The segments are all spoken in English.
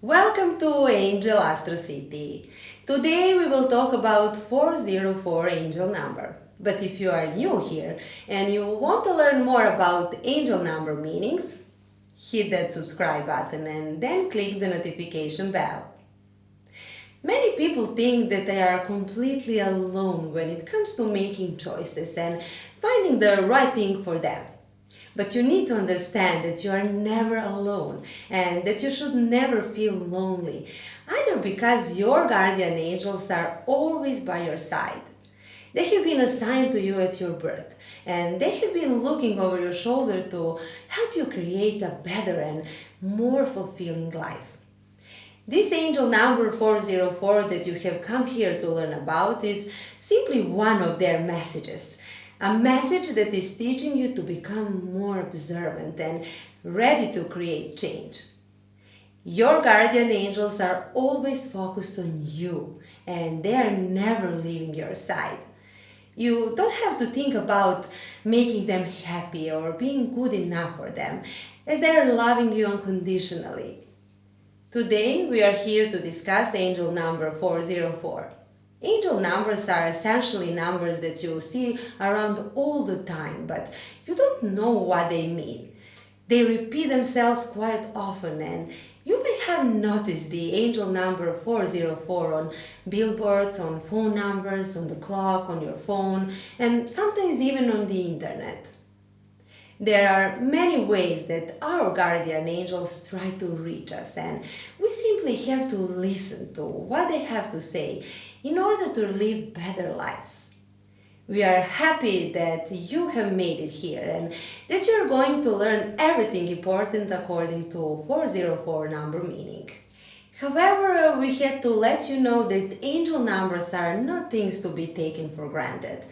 Welcome to Angel Astro City. Today we will talk about 404 angel number. But if you are new here and you want to learn more about angel number meanings, hit that subscribe button and then click the notification bell. Many people think that they are completely alone when it comes to making choices and finding the right thing for them. But you need to understand that you are never alone and that you should never feel lonely, either because your guardian angels are always by your side. They have been assigned to you at your birth and they have been looking over your shoulder to help you create a better and more fulfilling life. This angel number 404 that you have come here to learn about is simply one of their messages. A message that is teaching you to become more observant and ready to create change. Your guardian angels are always focused on you and they are never leaving your side. You don't have to think about making them happy or being good enough for them, as they are loving you unconditionally. Today we are here to discuss angel number 404. Angel numbers are essentially numbers that you see around all the time, but you don't know what they mean. They repeat themselves quite often, and you may have noticed the angel number 404 on billboards, on phone numbers, on the clock, on your phone, and sometimes even on the internet. There are many ways that our guardian angels try to reach us, and we simply have to listen to what they have to say in order to live better lives. We are happy that you have made it here and that you are going to learn everything important according to 404 number meaning. However, we had to let you know that angel numbers are not things to be taken for granted.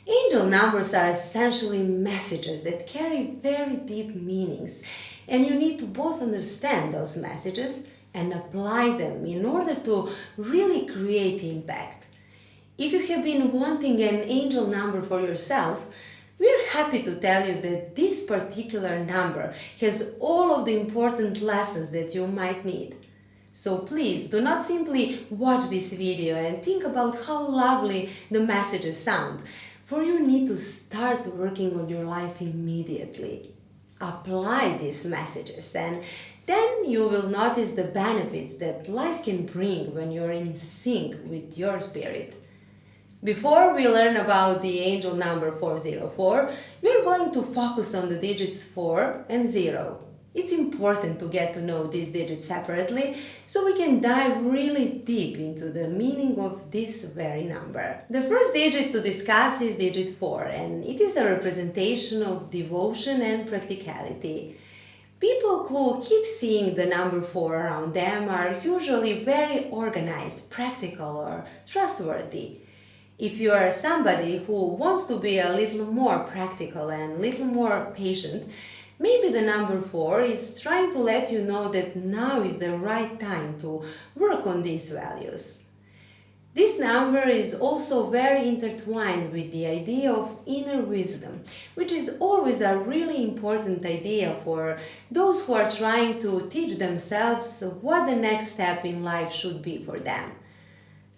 Angel numbers are essentially messages that carry very deep meanings, and you need to both understand those messages and apply them in order to really create impact. If you have been wanting an angel number for yourself, we are happy to tell you that this particular number has all of the important lessons that you might need. So please do not simply watch this video and think about how lovely the messages sound, for you need to start working on your life immediately. Apply these messages and then you will notice the benefits that life can bring when you're in sync with your spirit. Before we learn about the angel number 404, we're going to focus on the digits 4 and 0. It's important to get to know these digits separately so we can dive really deep into the meaning of this very number. The first digit to discuss is digit 4, and it is a representation of devotion and practicality. People who keep seeing the number 4 around them are usually very organized, practical, or trustworthy. If you are somebody who wants to be a little more practical and a little more patient, maybe the number 4 is trying to let you know that now is the right time to work on these values. This number is also very intertwined with the idea of inner wisdom, which is always a really important idea for those who are trying to teach themselves what the next step in life should be for them.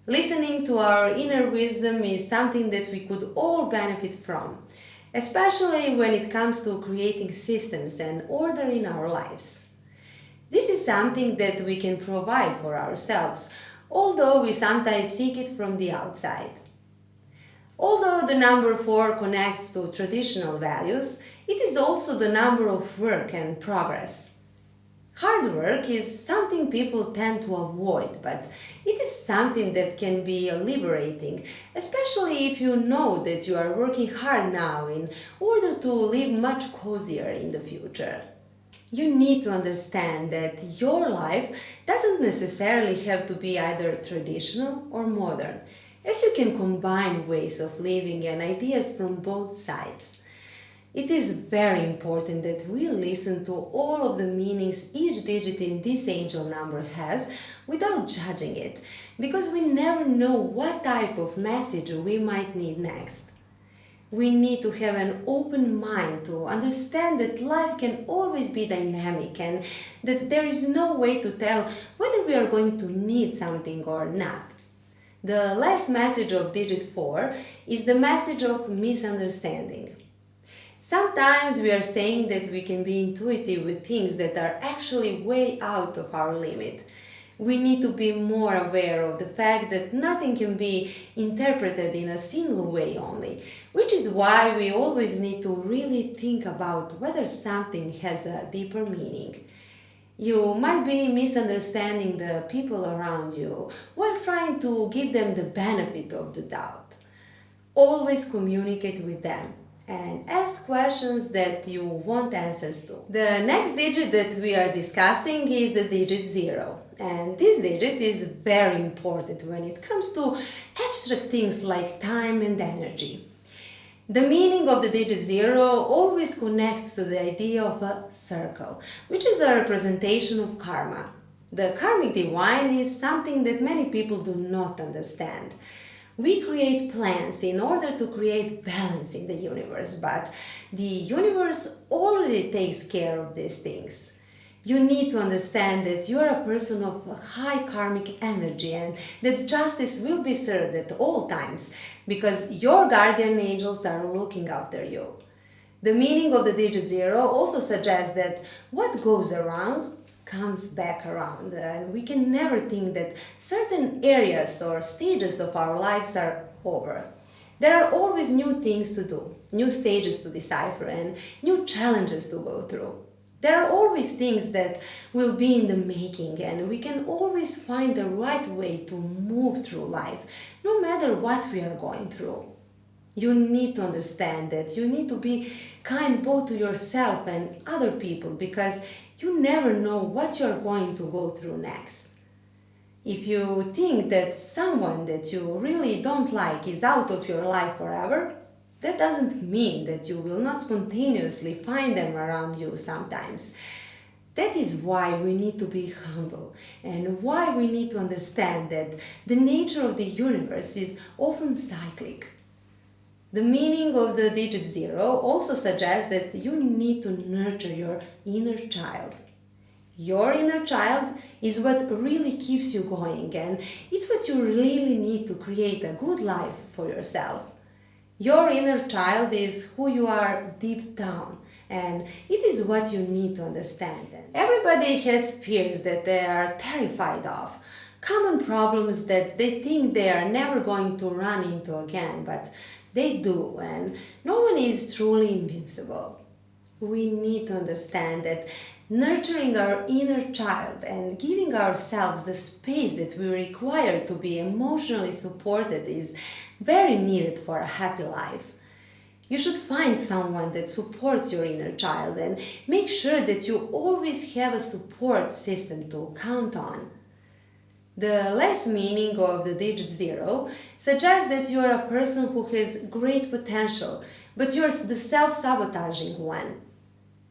Listening to our inner wisdom is something that we could all benefit from, especially when it comes to creating systems and order in our lives. This is something that we can provide for ourselves, although we sometimes seek it from the outside. Although the number 4 connects to traditional values, it is also the number of work and progress. Hard work is something people tend to avoid, but it is something that can be liberating, especially if you know that you are working hard now in order to live much cozier in the future. You need to understand that your life doesn't necessarily have to be either traditional or modern, as you can combine ways of living and ideas from both sides. It is very important that we listen to all of the meanings each digit in this angel number has without judging it, because we never know what type of message we might need next. We need to have an open mind to understand that life can always be dynamic and that there is no way to tell whether we are going to need something or not. The last message of digit 4 is the message of misunderstanding. Sometimes we are saying that we can be intuitive with things that are actually way out of our limit. We need to be more aware of the fact that nothing can be interpreted in a single way only, which is why we always need to really think about whether something has a deeper meaning. You might be misunderstanding the people around you while trying to give them the benefit of the doubt. Always communicate with them and ask questions that you want answers to. The next digit that we are discussing is the digit 0. And this digit is very important when it comes to abstract things like time and energy. The meaning of the digit 0 always connects to the idea of a circle, which is a representation of karma. The karmic divine is something that many people do not understand. We create plans in order to create balance in the universe, but the universe already takes care of these things. You need to understand that you are a person of high karmic energy and that justice will be served at all times because your guardian angels are looking after you. The meaning of the digit 0 also suggests that what goes around comes back around, and we can never think that certain areas or stages of our lives are over. There are always new things to do, new stages to decipher, and new challenges to go through. There are always things that will be in the making, and we can always find the right way to move through life, no matter what we are going through. You need to understand that you need to be kind both to yourself and other people because you never know what you are going to go through next. If you think that someone that you really don't like is out of your life forever, that doesn't mean that you will not spontaneously find them around you sometimes. That is why we need to be humble and why we need to understand that the nature of the universe is often cyclic. The meaning of the digit 0 also suggests that you need to nurture your inner child. Your inner child is what really keeps you going, and it's what you really need to create a good life for yourself. Your inner child is who you are deep down, and it is what you need to understand. Everybody has fears that they are terrified of, common problems that they think they are never going to run into again, but they do, and no one is truly invincible. We need to understand that nurturing our inner child and giving ourselves the space that we require to be emotionally supported is very needed for a happy life. You should find someone that supports your inner child and make sure that you always have a support system to count on. The last meaning of the digit 0 suggests that you are a person who has great potential, but you're the self-sabotaging one.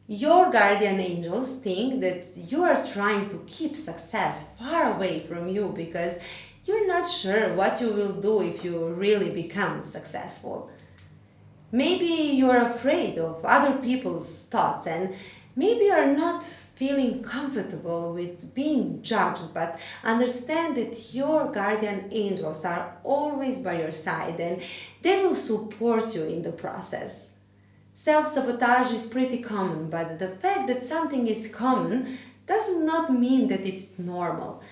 Your guardian angels think that you are trying to keep success far away from you because you're not sure what you will do if you really become successful. Maybe you're afraid of other people's thoughts and maybe you're not feeling comfortable with being judged, but understand that your guardian angels are always by your side and they will support you in the process. Self-sabotage is pretty common, but the fact that something is common does not mean that it's normal.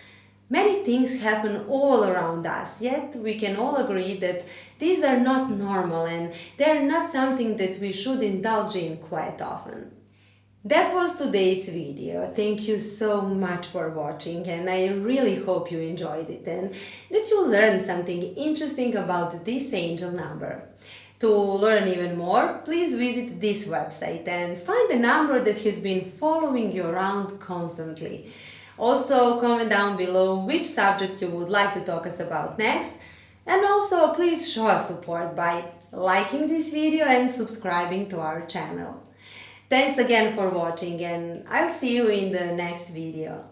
Many things happen all around us, yet we can all agree that these are not normal and they are not something that we should indulge in quite often. That was today's video. Thank you so much for watching, and I really hope you enjoyed it and that you learned something interesting about this angel number. To learn even more, please visit this website and find the number that has been following you around constantly. Also, comment down below which subject you would like to talk us about next, and also please show us support by liking this video and subscribing to our channel. Thanks again for watching, and I'll see you in the next video.